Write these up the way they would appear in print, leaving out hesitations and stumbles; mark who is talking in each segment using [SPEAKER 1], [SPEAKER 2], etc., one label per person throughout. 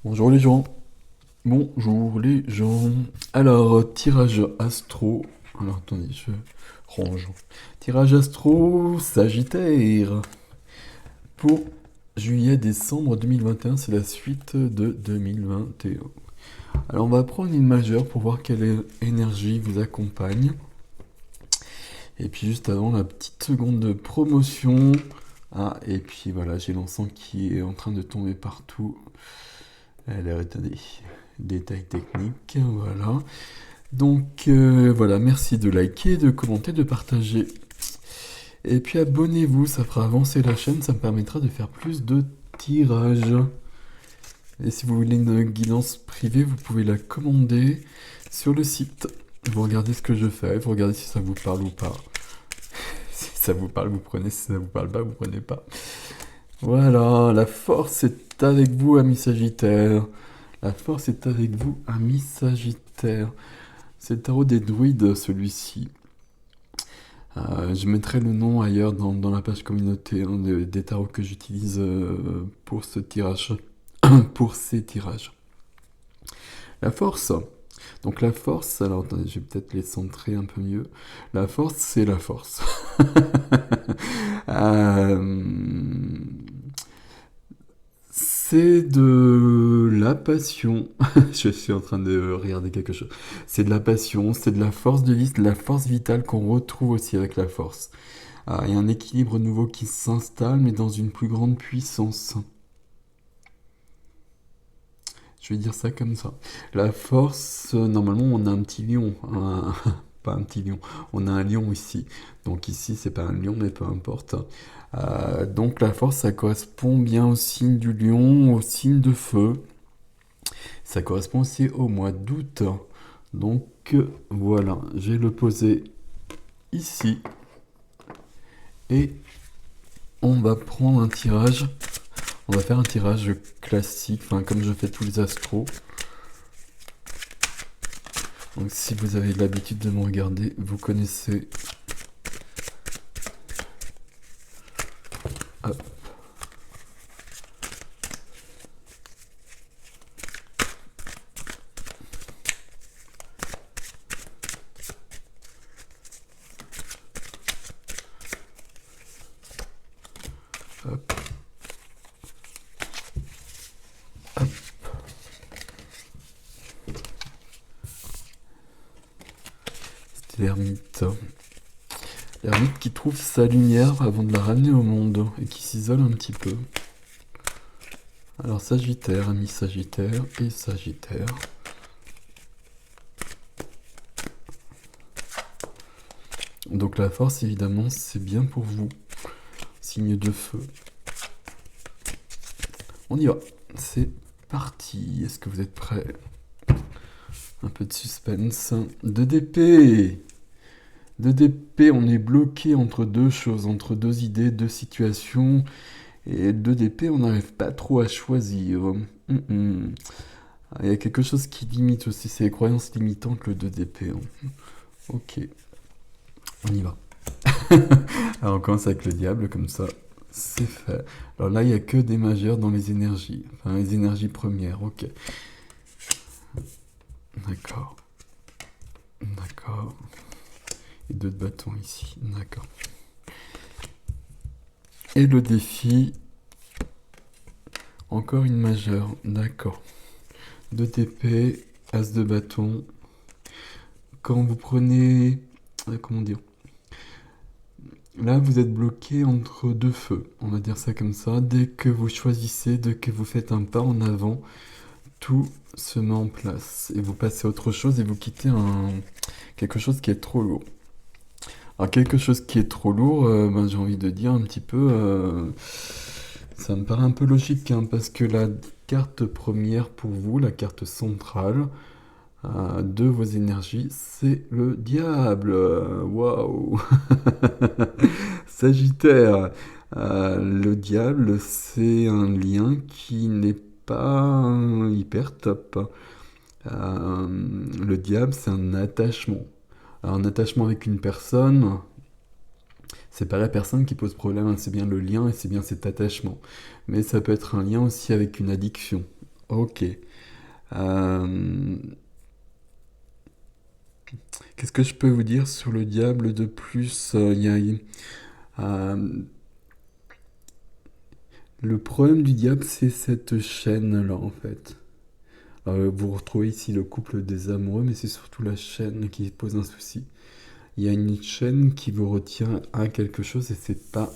[SPEAKER 1] Bonjour les gens. Bonjour les gens. Alors, tirage astro. Alors, attendez, je range. Tirage astro Sagittaire. Pour juillet-décembre 2021, c'est la suite de 2021. Alors, on va prendre une majeure pour voir quelle énergie vous accompagne. Et puis, juste avant, la petite seconde de promotion. Ah, et puis voilà, j'ai l'encens qui est en train de tomber partout. Alors, attendez. Détails techniques, voilà. Donc voilà, merci de liker, de commenter, de partager. Et puis abonnez-vous, ça fera avancer la chaîne, ça me permettra de faire plus de tirages. Et si vous voulez une guidance privée, vous pouvez la commander sur le site. Vous regardez ce que je fais, vous regardez si ça vous parle ou pas. Si ça vous parle, vous prenez, si ça vous parle pas, vous prenez pas. Voilà, la force est avec vous, amis Sagittaire. La force est avec vous, amis Sagittaire. C'est le tarot des druides, celui-ci. Je mettrai le nom ailleurs dans la page communauté des tarots que j'utilise pour ce tirage. Pour ces tirages. La force. Donc la force, alors attendez, je vais peut-être les centrer un peu mieux. La force, c'est la force. Euh, c'est de la passion. Je suis en train de regarder quelque chose. C'est de la passion, c'est de la force de vie, de la force vitale qu'on retrouve aussi avec la force. Il y a un équilibre nouveau qui s'installe, mais dans une plus grande puissance. Je vais dire ça comme ça. La force, normalement, on a un petit lion. Pas un petit lion. On a un lion ici. Donc ici, c'est pas un lion, mais peu importe. Donc la force, ça correspond bien au signe du lion, au signe de feu. Ça correspond aussi au mois d'août. Donc voilà, je vais le poser ici. Et on va prendre un tirage. On va faire un tirage classique, enfin comme je fais tous les astros. Donc si vous avez l'habitude de me regarder, vous connaissez. Hop. Hop. Hop. C'était l'ermite. L'ermite qui trouve sa lumière avant de la ramener au monde et qui s'isole un petit peu. Alors Sagittaire, ami Sagittaire et Sagittaire. Donc la force évidemment c'est bien pour vous. Signe de feu. On y va. C'est parti. Est-ce que vous êtes prêts? Un peu de suspense. 2 d'épée. 2 d'épée, on est bloqué entre deux choses, entre deux idées, deux situations. Et 2 d'épée, on n'arrive pas trop à choisir. Il y a quelque chose qui limite aussi, c'est les croyances limitantes, le 2 d'épée. Ok, on y va. Alors on commence avec le diable, comme ça, c'est fait. Alors là, il n'y a que des majeurs dans les énergies. Enfin, les énergies premières, ok. D'accord. D'accord. Et 2 de bâton ici, d'accord. Et le défi, encore une majeure, d'accord. 2 TP, as de bâton. Quand vous prenez... comment dire? Là, vous êtes bloqué entre deux feux, on va dire ça comme ça. Dès que vous choisissez, dès que vous faites un pas en avant, tout se met en place. Et vous passez à autre chose et vous quittez quelque chose qui est trop lourd. Alors, quelque chose qui est trop lourd, j'ai envie de dire un petit peu... ça me paraît un peu logique, hein, parce que la carte première pour vous, la carte centrale de vos énergies, c'est le diable. Waouh. Sagittaire. Le diable, c'est un lien qui n'est pas hyper top. Le diable, c'est un attachement. Alors, un attachement avec une personne, c'est pas la personne qui pose problème, hein, c'est bien le lien et c'est bien cet attachement. Mais ça peut être un lien aussi avec une addiction. Ok. Euh, Qu'est-ce que je peux vous dire sur le diable de plus? Euh, le problème du diable, c'est cette chaîne-là, en fait. Vous retrouvez ici le couple des amoureux, mais c'est surtout la chaîne qui pose un souci. Il y a une chaîne qui vous retient à quelque chose et c'est pas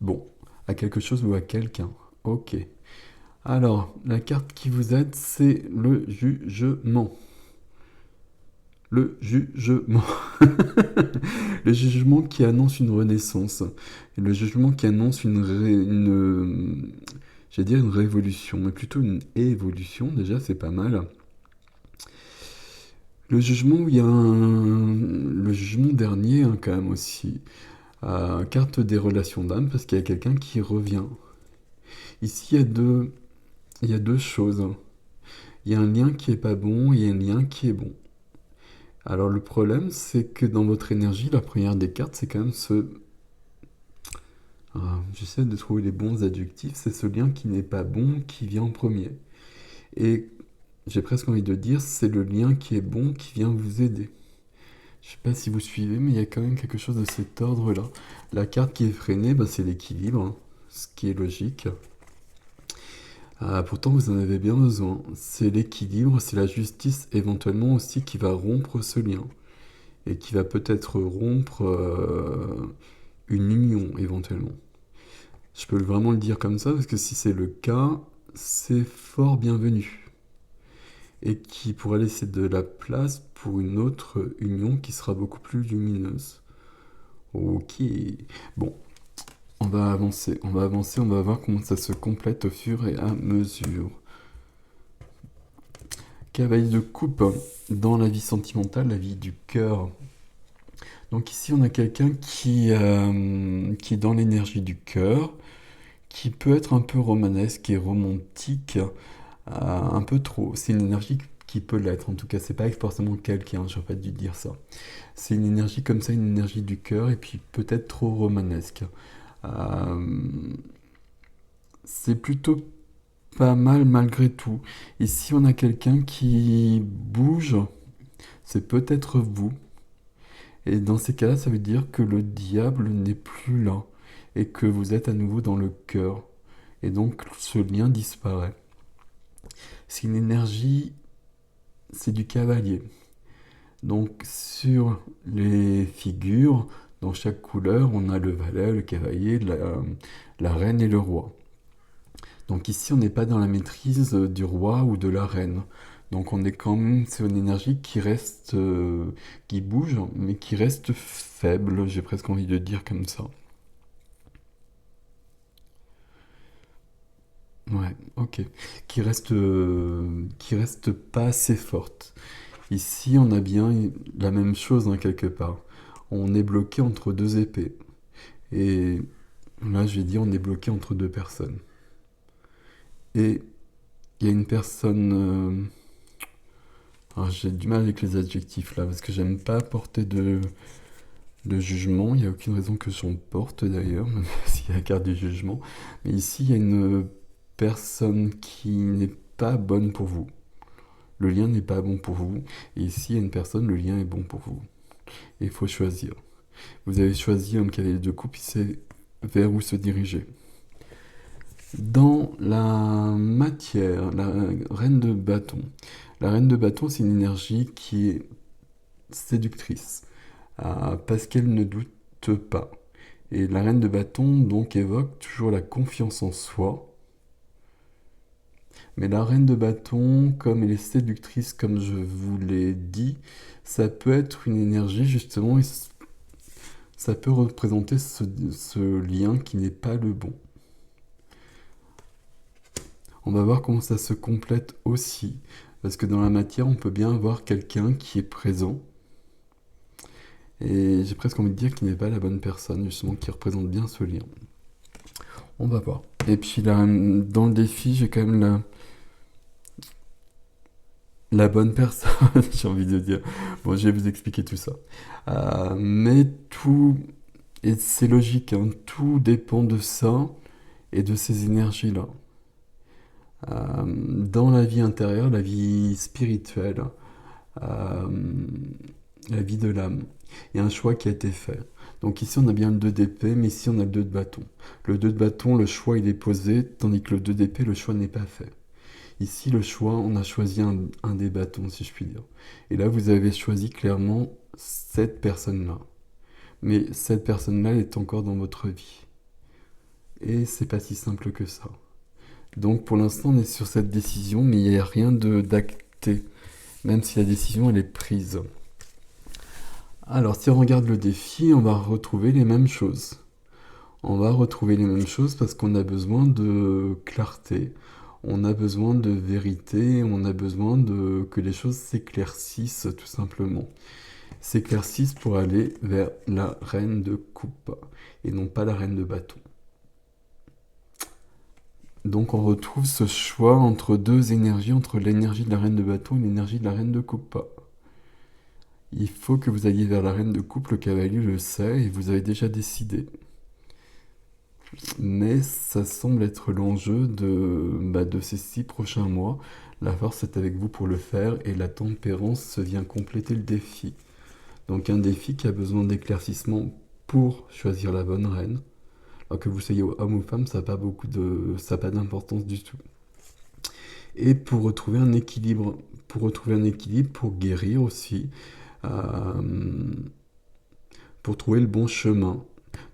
[SPEAKER 1] bon. À quelque chose ou à quelqu'un. Ok. Alors, la carte qui vous aide, c'est le jugement. Le jugement. Le jugement qui annonce une renaissance. Et le jugement qui annonce j'allais dire une révolution, mais plutôt une évolution, déjà, c'est pas mal. Le jugement, le jugement dernier, hein, quand même aussi. Carte des relations d'âme, parce qu'il y a quelqu'un qui revient. Ici, il y a deux choses. Il y a un lien qui est pas bon et il y a un lien qui est bon. Alors le problème, c'est que dans votre énergie, la première des cartes, c'est quand même j'essaie de trouver les bons adjectifs, c'est ce lien qui n'est pas bon qui vient en premier. Et j'ai presque envie de dire, c'est le lien qui est bon qui vient vous aider. Je sais pas si vous suivez, mais il y a quand même quelque chose de cet ordre-là. La carte qui est freinée, bah, c'est l'équilibre, hein, ce qui est logique. Pourtant, vous en avez bien besoin. C'est l'équilibre, c'est la justice éventuellement aussi qui va rompre ce lien. Et qui va peut-être rompre une union éventuellement. Je peux vraiment le dire comme ça parce que si c'est le cas, c'est fort bienvenu. Et qui pourrait laisser de la place pour une autre union qui sera beaucoup plus lumineuse. Ok. Bon, on va voir comment ça se complète au fur et à mesure. Cavalier de coupe dans la vie sentimentale, la vie du cœur. Donc ici on a quelqu'un qui est dans l'énergie du cœur, qui peut être un peu romanesque et romantique, un peu trop. C'est une énergie qui peut l'être, en tout cas c'est pas forcément quelqu'un, j'aurais pas dû dire ça. C'est une énergie comme ça, une énergie du cœur, et puis peut-être trop romanesque. Euh, c'est plutôt pas mal malgré tout. Ici on a quelqu'un qui bouge, c'est peut-être vous. Et dans ces cas-là, ça veut dire que le diable n'est plus là et que vous êtes à nouveau dans le cœur. Et donc ce lien disparaît. C'est une énergie, c'est du cavalier. Donc sur les figures, dans chaque couleur, on a le valet, le cavalier, la reine et le roi. Donc ici, on n'est pas dans la maîtrise du roi ou de la reine. Donc on est quand même sur une énergie qui reste, qui bouge, mais qui reste faible, j'ai presque envie de dire comme ça. Ouais, ok. Qui reste pas assez forte. Ici, on a bien la même chose, hein, quelque part. On est bloqué entre deux épées. Et là, je vais dire, on est bloqué entre deux personnes. Et il y a une personne. Alors, j'ai du mal avec les adjectifs là, parce que j'aime pas porter de jugement. Il n'y a aucune raison que j'en porte d'ailleurs, même s'il y a la carte du jugement. Mais ici, il y a une personne qui n'est pas bonne pour vous. Le lien n'est pas bon pour vous. Et ici, il y a une personne, le lien est bon pour vous. Et il faut choisir. Vous avez choisi un cavalier de coupe, il sait vers où se diriger. Dans la matière, la reine de bâton. La reine de bâton, c'est une énergie qui est séductrice, parce qu'elle ne doute pas. Et la reine de bâton, donc, évoque toujours la confiance en soi. Mais la reine de bâton, comme elle est séductrice, comme je vous l'ai dit, ça peut être une énergie, justement, et ça peut représenter ce lien qui n'est pas le bon. On va voir comment ça se complète aussi. Parce que dans la matière, on peut bien avoir quelqu'un qui est présent. Et j'ai presque envie de dire qu'il n'est pas la bonne personne, justement, qui représente bien ce lien. On va voir. Et puis là, dans le défi, j'ai quand même la bonne personne, j'ai envie de dire. Bon, je vais vous expliquer tout ça. Mais tout, et c'est logique, hein, tout dépend de ça et de ces énergies-là. dans la vie intérieure, la vie spirituelle, euh, la vie de l'âme. Il y a un choix qui a été fait. Donc ici on a bien le 2 d'épée, mais ici on a le 2 de bâton. Le 2 de bâton, le choix il est posé, tandis que le 2 d'épée, le choix n'est pas fait. Ici le choix, on a choisi un des bâtons, si je puis dire. Et là vous avez choisi clairement cette personne-là. Mais cette personne-là est encore dans votre vie. Et c'est pas si simple que ça. Donc pour l'instant on est sur cette décision, mais il n'y a rien d'acté, même si la décision elle est prise. Alors si on regarde le défi, on va retrouver les mêmes choses. On va retrouver les mêmes choses parce qu'on a besoin de clarté, on a besoin de vérité, on a besoin de que les choses s'éclaircissent tout simplement. S'éclaircissent pour aller vers la reine de coupe et non pas la reine de bâton. Donc on retrouve ce choix entre deux énergies, entre l'énergie de la reine de bâton et l'énergie de la reine de coupe. Il faut que vous alliez vers la reine de coupe, le cavalier le sait et vous avez déjà décidé. Mais ça semble être l'enjeu de ces 6 prochains mois. La force est avec vous pour le faire et la tempérance vient compléter le défi. Donc un défi qui a besoin d'éclaircissement pour choisir la bonne reine. Alors que vous soyez homme ou femme, ça n'a pas d'importance du tout. Et pour retrouver un équilibre, pour guérir aussi, euh, pour trouver le bon chemin.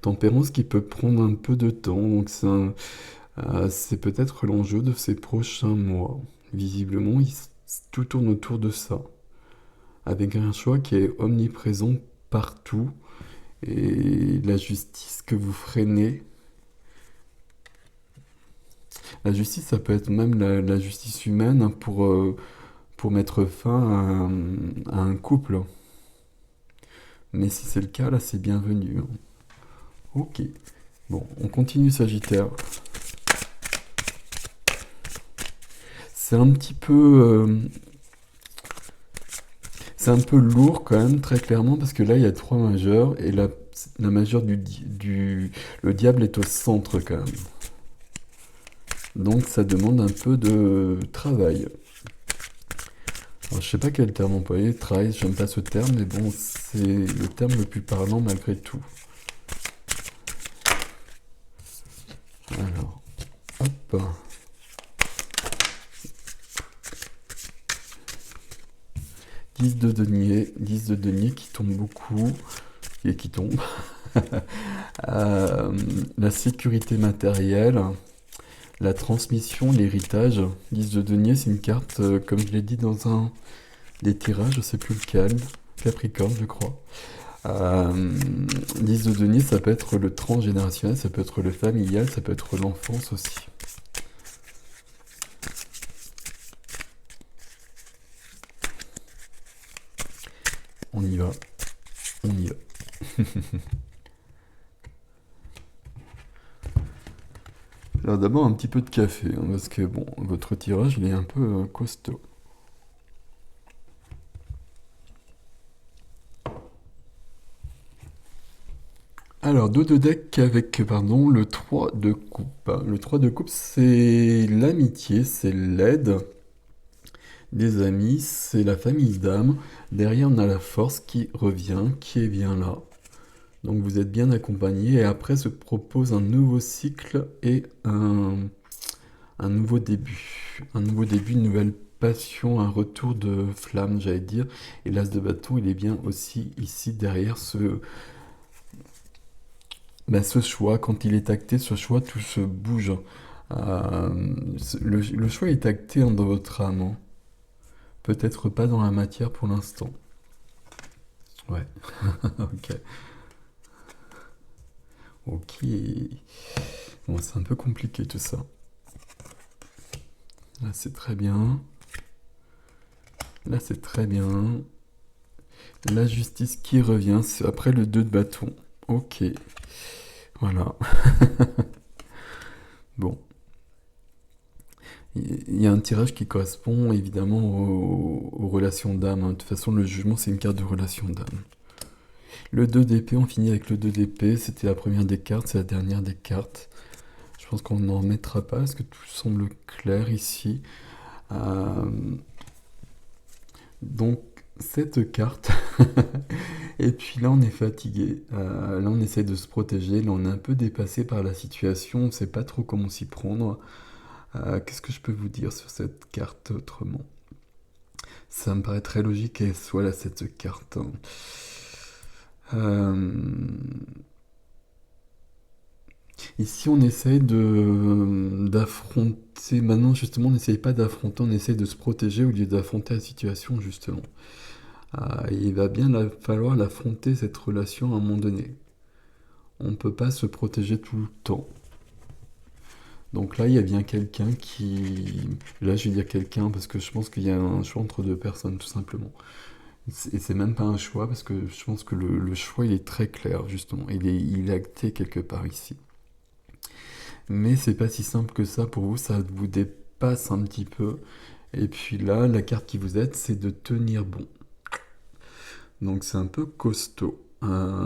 [SPEAKER 1] Tempérance qui peut prendre un peu de temps, donc c'est peut-être l'enjeu de ces prochains mois. Visiblement, tout tourne autour de ça, avec un choix qui est omniprésent partout, et la justice que vous freinez. La justice, ça peut être même la justice humaine hein, pour mettre fin à un couple. Mais si c'est le cas, là, c'est bienvenu. Hein. Ok. Bon, on continue Sagittaire. C'est un petit peu... c'est un peu lourd quand même, très clairement, parce que là, il y a 3 majeurs, et la majeure le diable est au centre quand même. Donc ça demande un peu de travail. Alors, je sais pas quel terme employer, travail, j'aime pas ce terme, mais bon, c'est le terme le plus parlant malgré tout. Alors, hop. 10 de denier qui tombe beaucoup, et qui tombe. La sécurité matérielle, la transmission, l'héritage. 10 de denier, c'est une carte, comme je l'ai dit dans un des tirages, je sais plus lequel, Capricorne je crois. 10 de denier, ça peut être le transgénérationnel, ça peut être le familial, ça peut être l'enfance aussi. On y va. On y va. Alors d'abord un petit peu de café, hein, parce que bon, votre tirage il est un peu costaud. Alors, dos de deck avec, pardon, le 3 de coupe. Le 3 de coupe, c'est l'amitié, c'est l'aide des amis, c'est la famille d'âme. Derrière, on a la force qui revient, qui est bien là. Donc, vous êtes bien accompagné. Et après, se propose un nouveau cycle et un nouveau début. Un nouveau début, une nouvelle passion, un retour de flamme, j'allais dire. Et l'as de bâton, il est bien aussi ici, derrière ce choix, quand il est acté, ce choix, tout se bouge. Le choix est acté hein, dans votre âme. Hein. Peut-être pas dans la matière pour l'instant. Ouais. Ok. Ok. Bon, c'est un peu compliqué tout ça. Là, c'est très bien. Là, c'est très bien. La justice qui revient, c'est après le 2 de bâton. Ok. Voilà. Bon. Il y a un tirage qui correspond évidemment aux relations d'âme. Hein. De toute façon, le jugement, c'est une carte de relation d'âme. Le 2 d'épée, on finit avec le 2 d'épée. C'était la première des cartes, c'est la dernière des cartes. Je pense qu'on n'en remettra pas parce que tout semble clair ici. Euh, donc, cette carte. Et puis là, on est fatigué. Là, on essaie de se protéger. Là, on est un peu dépassé par la situation. On ne sait pas trop comment s'y prendre. Qu'est-ce que je peux vous dire sur cette carte autrement? Ça me paraît très logique qu'elle soit là, cette carte. Euh, Ici, on essaie d'affronter. Maintenant, justement, on n'essaye pas d'affronter, on essaie de se protéger au lieu d'affronter la situation, justement. Il va bien falloir l'affronter, cette relation, à un moment donné. On ne peut pas se protéger tout le temps. Donc là, il y a bien quelqu'un qui... Là, je vais dire quelqu'un parce que je pense qu'il y a un choix entre deux personnes, tout simplement. Et c'est même pas un choix parce que je pense que le choix, il est très clair, justement. Il est acté quelque part ici. Mais c'est pas si simple que ça pour vous, ça vous dépasse un petit peu. Et puis là, la carte qui vous aide, c'est de tenir bon. Donc c'est un peu costaud.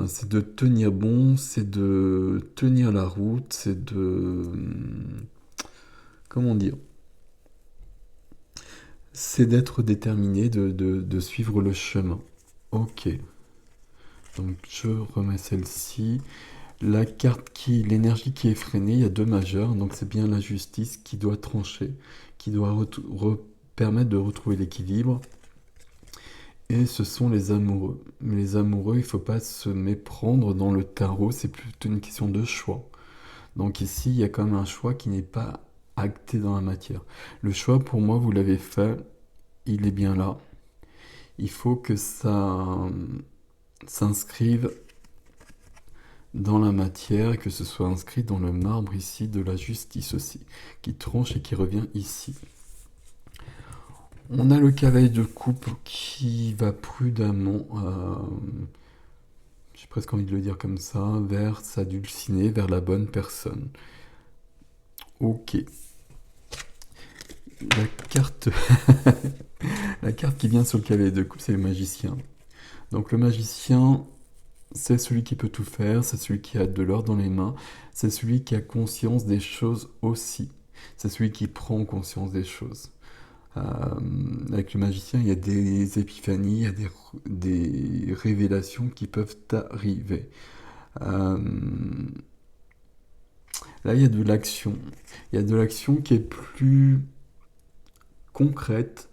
[SPEAKER 1] C'est de tenir bon, c'est de tenir la route, c'est de... Comment dire? C'est d'être déterminé, de suivre le chemin. Ok. Donc je remets celle-ci. L'énergie qui est freinée, il y a deux majeurs, donc c'est bien la justice qui doit trancher, qui doit permettre de retrouver l'équilibre. Et ce sont les amoureux. Mais les amoureux, il ne faut pas se méprendre dans le tarot, c'est plutôt une question de choix. Donc ici, il y a quand même un choix qui n'est pas acté dans la matière. Le choix, pour moi, vous l'avez fait, il est bien là. Il faut que ça s'inscrive dans la matière et que ce soit inscrit dans le marbre ici de la justice aussi, qui tranche et qui revient ici. On a le cavalier de coupe qui va prudemment, j'ai presque envie de le dire comme ça, vers sa dulcinée, vers la bonne personne. Ok. La carte, la carte qui vient sur le cavalier de coupe, c'est le magicien. Donc le magicien, c'est celui qui peut tout faire, c'est celui qui a de l'or dans les mains, c'est celui qui a conscience des choses aussi. C'est celui qui prend conscience des choses. Euh, Avec le magicien, il y a des épiphanies, il y a des révélations qui peuvent arriver. Euh, Là, il y a de l'action. Il y a de l'action qui est plus concrète,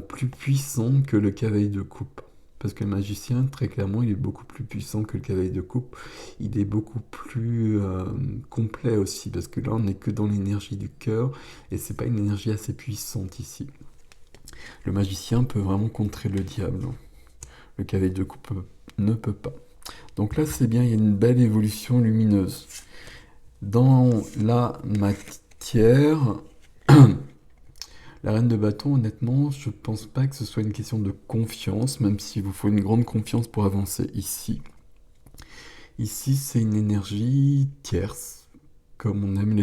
[SPEAKER 1] plus puissante que le cavalier de coupe. Parce que le magicien, très clairement, il est beaucoup plus puissant que le cavalier de coupe. Il est beaucoup plus complet aussi, parce que là, on n'est que dans l'énergie du cœur, et c'est pas une énergie assez puissante ici. Le magicien peut vraiment contrer le diable. Le cavalier de coupe ne peut pas. Donc là, c'est bien, il y a une belle évolution lumineuse. Dans la matière, la reine de bâton, honnêtement, je pense pas que ce soit une question de confiance, même s'il vous faut une grande confiance pour avancer ici. Ici, c'est une énergie tierce, comme on aime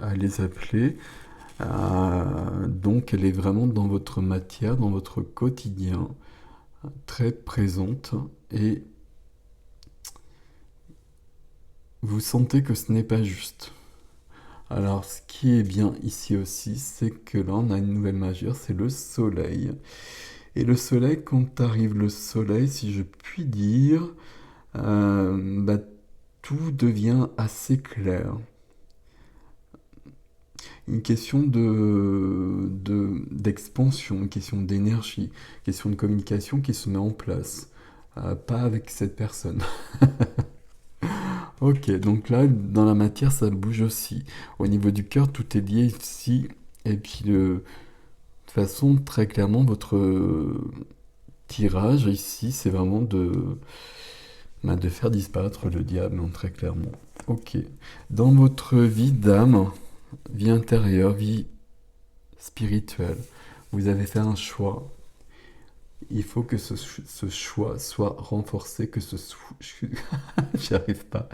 [SPEAKER 1] à les appeler. Donc, elle est vraiment dans votre matière, dans votre quotidien, très présente, et vous sentez que ce n'est pas juste. Alors, ce qui est bien ici aussi, c'est que là, on a une nouvelle majeure, c'est le soleil. Et le soleil, quand arrive le soleil, si je puis dire, bah, tout devient assez clair. Une question d'expansion, une question d'énergie, une question de communication qui se met en place. Pas avec cette personne. Ok, donc là, dans la matière, ça bouge aussi. Au niveau du cœur, tout est lié ici. Et puis, de toute façon, très clairement, votre tirage ici, c'est vraiment de faire disparaître le diable, hein, très clairement. Ok. Dans votre vie d'âme, vie intérieure, vie spirituelle, vous avez fait un choix. Il faut que ce choix soit renforcé, j'y arrive pas,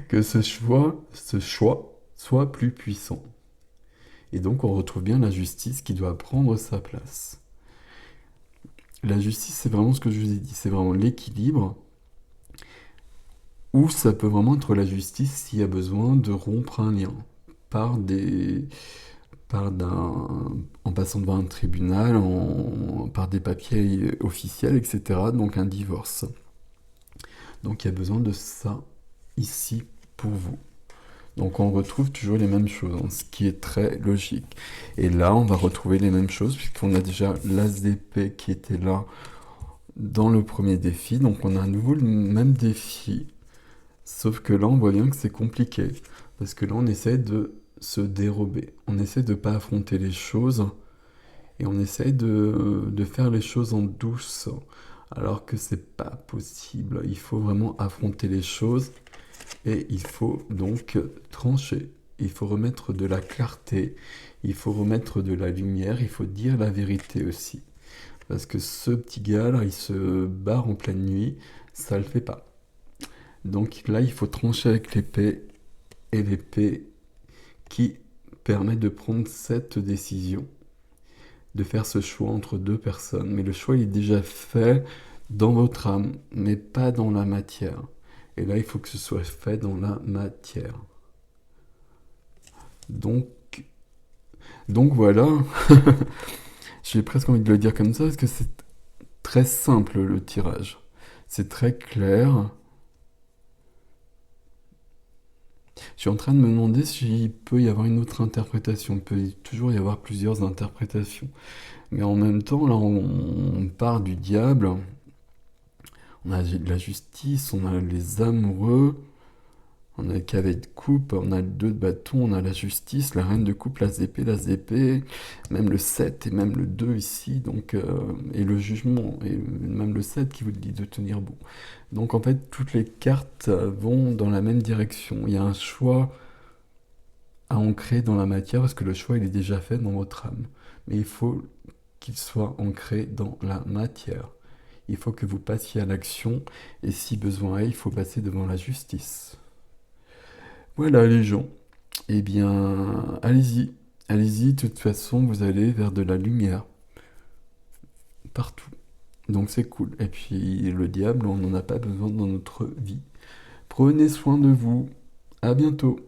[SPEAKER 1] que ce choix soit plus puissant. Et donc on retrouve bien la justice qui doit prendre sa place. La justice, c'est vraiment ce que je vous ai dit, c'est vraiment l'équilibre, ou ça peut vraiment être la justice s'il y a besoin de rompre un lien. par des, en passant devant un tribunal, par des papiers officiels, etc. Donc un divorce. Donc il y a besoin de ça ici pour vous. Donc on retrouve toujours les mêmes choses, hein, ce qui est très logique. Et là, on va retrouver les mêmes choses puisqu'on a déjà l'as d'épée qui était là dans le premier défi. Donc on a à nouveau le même défi. Sauf que là, on voit bien que c'est compliqué. Parce que là, on essaie de se dérober. On essaie de ne pas affronter les choses. Et on essaie de faire les choses en douce. Alors que c'est pas possible. Il faut vraiment affronter les choses. Et il faut donc trancher. Il faut remettre de la clarté. Il faut remettre de la lumière. Il faut dire la vérité aussi. Parce que ce petit gars là, il se barre en pleine nuit. Ça le fait pas. Donc là, il faut trancher avec l'épée, et l'épée qui permet de prendre cette décision, de faire ce choix entre deux personnes. Mais le choix, il est déjà fait dans votre âme, mais pas dans la matière. Et là, il faut que ce soit fait dans la matière. Donc, donc voilà, j'ai presque envie de le dire comme ça, parce que c'est très simple le tirage. C'est très clair. Je suis en train de me demander s'il peut y avoir une autre interprétation. Il peut toujours y avoir plusieurs interprétations. Mais en même temps, là, on part du diable. On a la justice, on a les amoureux, on a le cavet de coupe, on a le 2 de bâton, on a la justice, la reine de coupe, l'as d'épée, même le 7 et même le 2 ici, donc, et le jugement, et même le 7 qui vous dit de tenir bon. Donc en fait, toutes les cartes vont dans la même direction. Il y a un choix à ancrer dans la matière parce que le choix il est déjà fait dans votre âme. Mais il faut qu'il soit ancré dans la matière. Il faut que vous passiez à l'action et si besoin est, il faut passer devant la justice. Voilà les gens. Eh bien, allez-y. Allez-y, de toute façon, vous allez vers de la lumière. Partout. Donc c'est cool. Et puis le diable, on n'en a pas besoin dans notre vie. Prenez soin de vous. À bientôt.